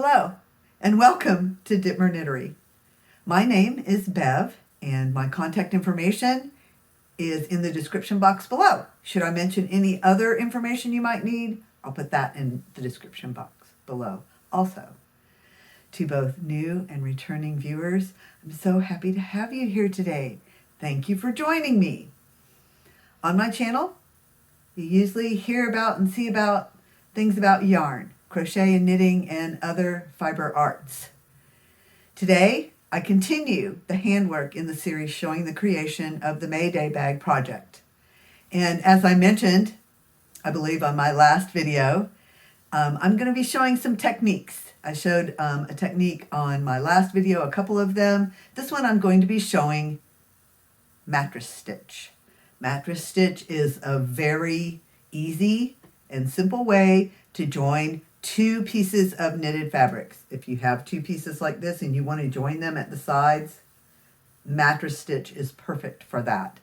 Hello, and welcome to Dittmer Knittery. My name is Bev, and my contact information is in the description box below. Should I mention any other information you might need, I'll put that in the description box below. Also, to both new and returning viewers, I'm so happy to have you here today. Thank you for joining me. On my channel, you usually hear about and see about things about yarn, crochet and knitting, and other fiber arts. Today, I continue the handwork in the series showing the creation of the May Day bag project. And as I mentioned, I believe on my last video, I'm going to be showing some techniques. I showed a technique on my last video, a couple of them. This one I'm going to be showing mattress stitch. Mattress stitch is a very easy and simple way to join two pieces of knitted fabrics. If you have two pieces like this and you want to join them at the sides, mattress stitch is perfect for that.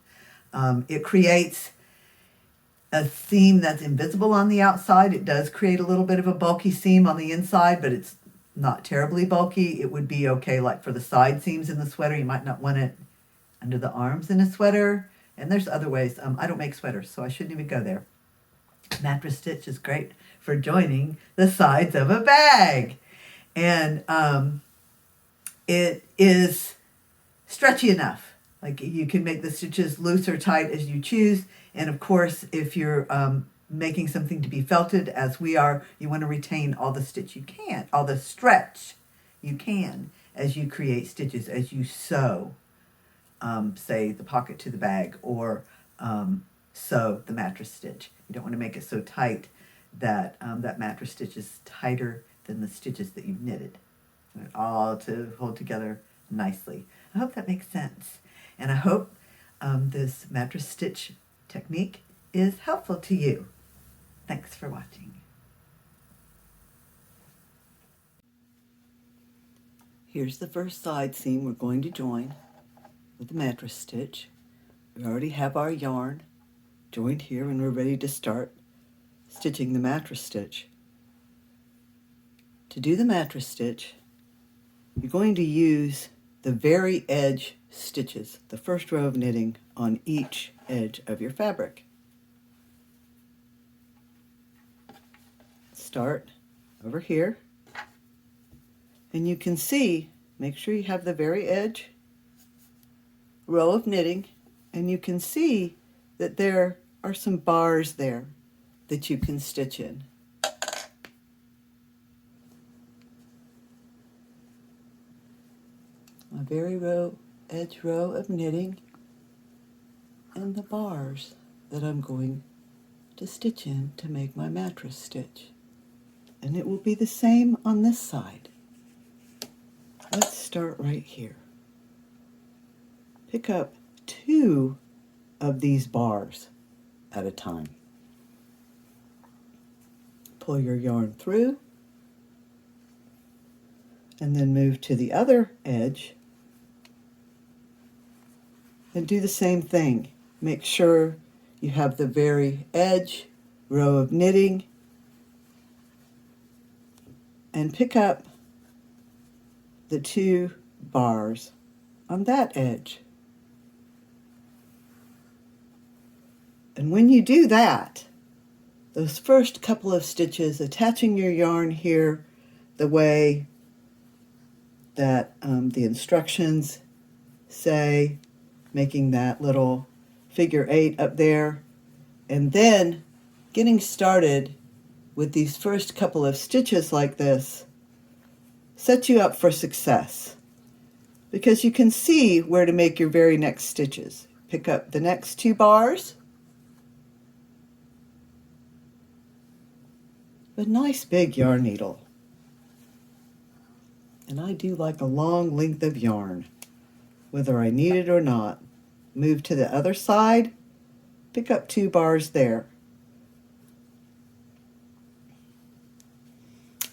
It creates a seam that's invisible on the outside. It does create a little bit of a bulky seam on the inside, but it's not terribly bulky. It would be okay like for the side seams in the sweater. You might not want it under the arms in a sweater. And there's other ways. I don't make sweaters, so I shouldn't even go there. Mattress stitch is great for joining the sides of a bag. And it is stretchy enough. Like you can make the stitches loose or tight as you choose. And of course, if you're making something to be felted, as we are, you want to retain all the stitch you can, all the stretch you can as you create stitches, as you sew, say, the pocket to the bag, or sew the mattress stitch. You don't want to make it so tight that that mattress stitch is tighter than the stitches that you've knitted. You want it all to hold together nicely. I hope that makes sense. And I hope this mattress stitch technique is helpful to you. Thanks for watching. Here's the first side seam we're going to join with the mattress stitch. We already have our yarn joined here and we're ready to start stitching the mattress stitch. To do the mattress stitch, you're going to use the very edge stitches, the first row of knitting on each edge of your fabric. Start over here, and you can see, make sure you have the very edge row of knitting, and you can see that there are some bars there that you can stitch in. A very edge row of knitting and the bars that I'm going to stitch in to make my mattress stitch. And it will be the same on this side. Let's start right here. Pick up 2 of these bars at a time. Pull your yarn through and then move to the other edge and do the same thing. Make sure you have the very edge row of knitting and pick up the 2 bars on that edge. And when you do that, those first couple of stitches, attaching your yarn here the way that the instructions say, making that little figure 8 up there, and then getting started with these first couple of stitches like this, sets you up for success, because you can see where to make your very next stitches. Pick up the next 2 bars, a nice big yarn needle. And I do like a long length of yarn, whether I need it or not. Move to the other side, pick up 2 bars there.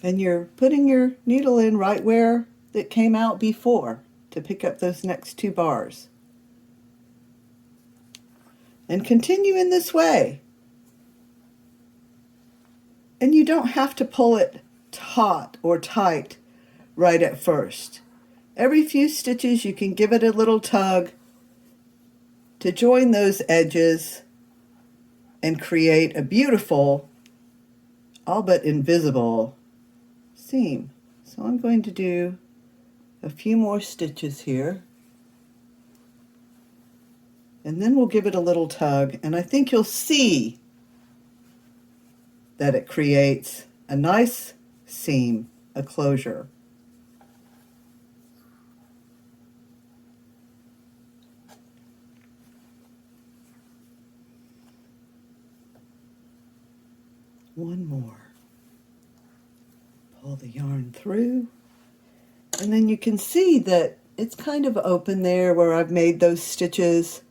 And you're putting your needle in right where it came out before to pick up those next 2 bars. And continue in this way. And you don't have to pull it taut or tight right at first. Every few stitches you can give it a little tug to join those edges and create a beautiful, all but invisible seam. So I'm going to do a few more stitches here, and then we'll give it a little tug, and I think you'll see that it creates a nice seam, a closure. One more. Pull the yarn through, and then you can see that it's kind of open there where I've made those stitches.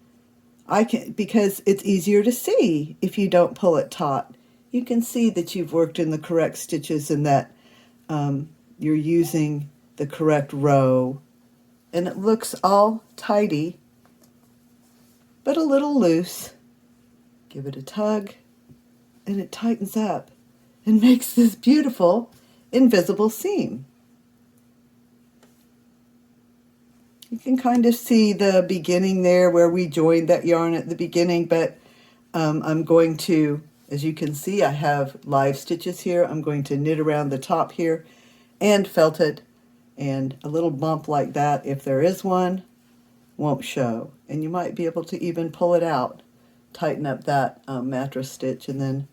Because it's easier to see if you don't pull it taut. You can see that you've worked in the correct stitches and that you're using the correct row, and it looks all tidy but a little loose. Give it a tug and it tightens up and makes this beautiful invisible seam. You can kind of see the beginning there where we joined that yarn at the beginning, but I'm going to, as you can see, I have live stitches here. I'm going to knit around the top here and felt it, and a little bump like that, if there is one, won't show. And you might be able to even pull it out, tighten up that mattress stitch, and then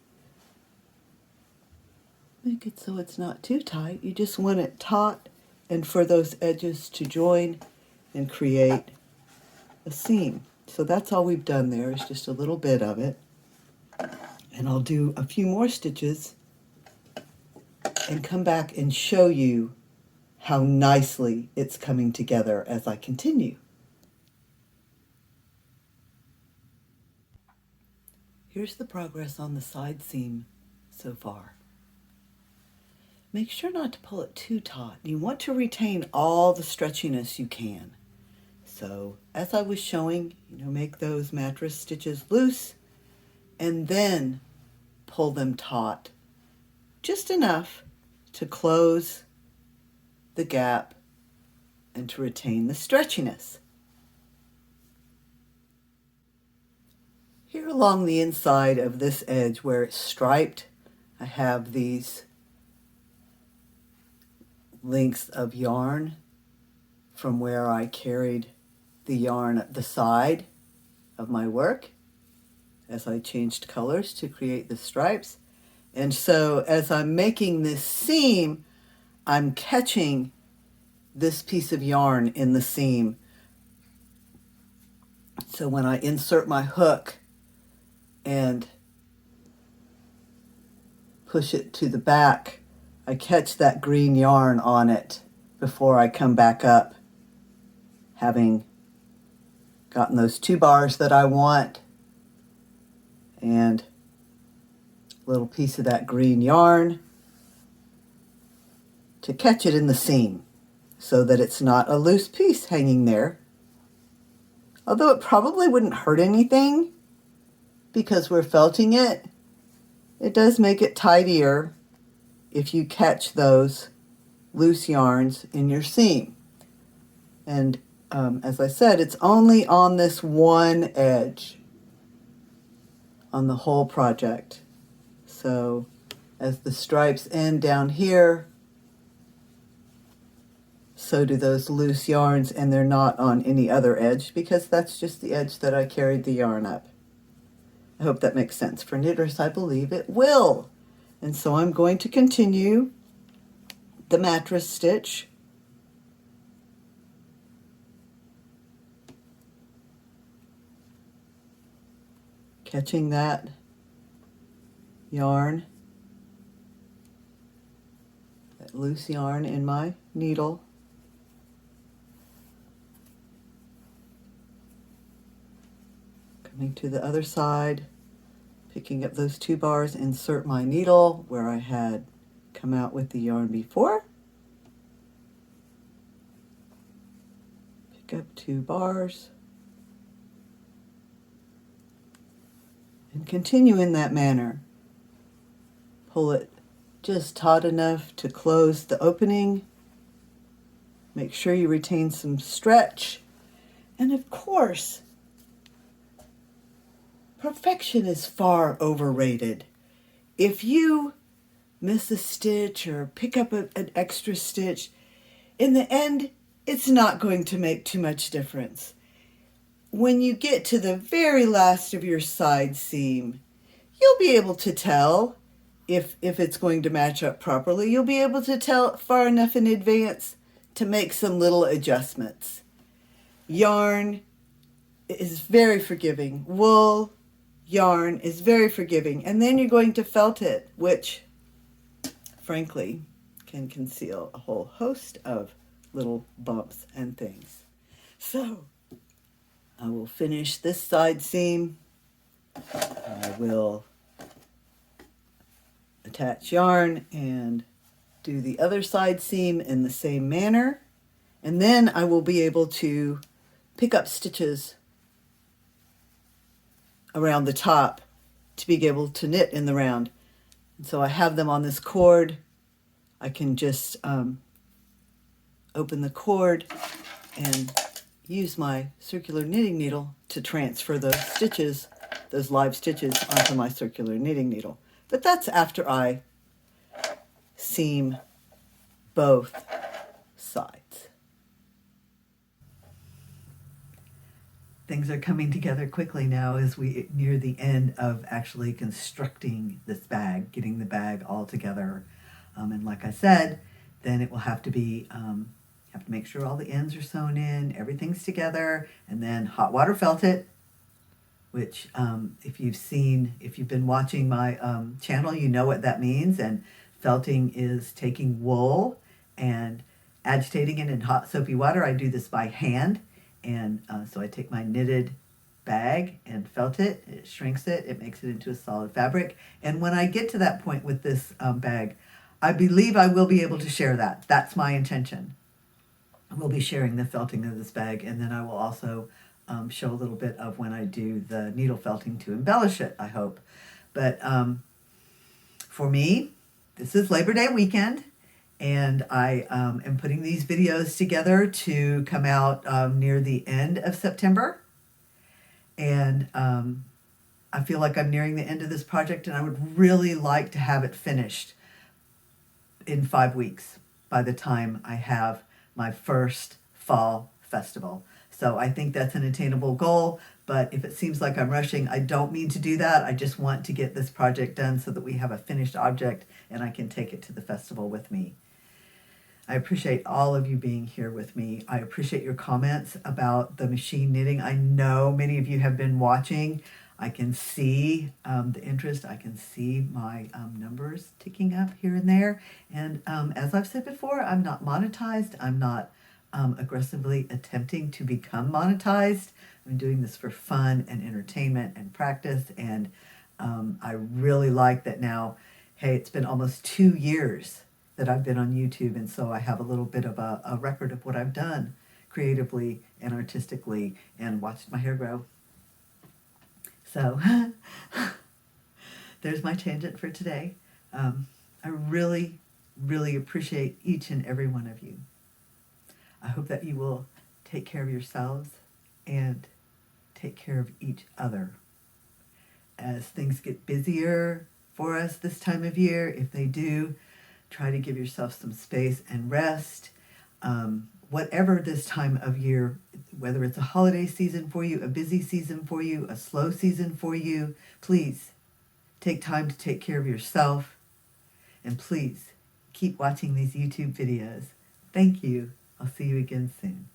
make it so it's not too tight. You just want it taut and for those edges to join and create a seam. So that's all we've done there, is just a little bit of it. And I'll do a few more stitches and come back and show you how nicely it's coming together as I continue. Here's the progress on the side seam so far. Make sure not to pull it too taut. You want to retain all the stretchiness you can. So as I was showing, make those mattress stitches loose and then pull them taut, just enough to close the gap and to retain the stretchiness. Here along the inside of this edge where it's striped, I have these lengths of yarn from where I carried the yarn at the side of my work as I changed colors to create the stripes. And so as I'm making this seam, I'm catching this piece of yarn in the seam. So when I insert my hook and push it to the back, I catch that green yarn on it before I come back up, having gotten those 2 bars that I want and a little piece of that green yarn to catch it in the seam so that it's not a loose piece hanging there. Although it probably wouldn't hurt anything because we're felting it, it does make it tidier if you catch those loose yarns in your seam. And as I said, it's only on this one edge on the whole project. So as the stripes end down here, so do those loose yarns, and they're not on any other edge because that's just the edge that I carried the yarn up. I hope that makes sense. For knitters, I believe it will. And so I'm going to continue the mattress stitch. Catching that yarn, that loose yarn in my needle. Coming to the other side, picking up those 2 bars, insert my needle where I had come out with the yarn before. Pick up 2 bars. And continue in that manner. Pull it just taut enough to close the opening. Make sure you retain some stretch. And of course, perfection is far overrated. If you miss a stitch or pick up an extra stitch, in the end, it's not going to make too much difference. When you get to the very last of your side seam, you'll be able to tell if it's going to match up properly. You'll be able to tell far enough in advance to make some little adjustments. Yarn is very forgiving. Wool, yarn is very forgiving. And then you're going to felt it, which, frankly, can conceal a whole host of little bumps and things. So, I will finish this side seam. I will attach yarn and do the other side seam in the same manner. And then I will be able to pick up stitches around the top to be able to knit in the round. And so I have them on this cord. I can just open the cord and use my circular knitting needle to transfer those stitches, those live stitches, onto my circular knitting needle. But that's after I seam both sides. Things are coming together quickly now as we near the end of actually constructing this bag, getting the bag all together. And like I said, then it will have to be, have to make sure all the ends are sewn in, everything's together, and then hot water felt it, which if you've been watching my channel, you know what that means. And felting is taking wool and agitating it in hot soapy water. I do this by hand. And so I take my knitted bag and felt it, it shrinks it, it makes it into a solid fabric. And when I get to that point with this bag, I believe I will be able to share that. That's my intention. We'll be sharing the felting of this bag, and then I will also show a little bit of when I do the needle felting to embellish it, I hope. But for me, this is Labor Day weekend. And I am putting these videos together to come out near the end of September. And I feel like I'm nearing the end of this project, and I would really like to have it finished in 5 weeks by the time I have my first fall festival. So I think that's an attainable goal, but if it seems like I'm rushing, I don't mean to do that. I just want to get this project done so that we have a finished object and I can take it to the festival with me. I appreciate all of you being here with me. I appreciate your comments about the machine knitting. I know many of you have been watching. I can see the interest. I can see my numbers ticking up here and there. And as I've said before, I'm not monetized. I'm not aggressively attempting to become monetized. I'm doing this for fun and entertainment and practice. And I really like that now, hey, it's been almost 2 years that I've been on YouTube, and so I have a little bit of a record of what I've done creatively and artistically, and watched my hair grow. So there's my tangent for today. I really, really appreciate each and every one of you. I hope that you will take care of yourselves and take care of each other. As things get busier for us this time of year, if they do, try to give yourself some space and rest. Whatever this time of year, whether it's a holiday season for you, a busy season for you, a slow season for you, please take time to take care of yourself. And please keep watching these YouTube videos. Thank you. I'll see you again soon.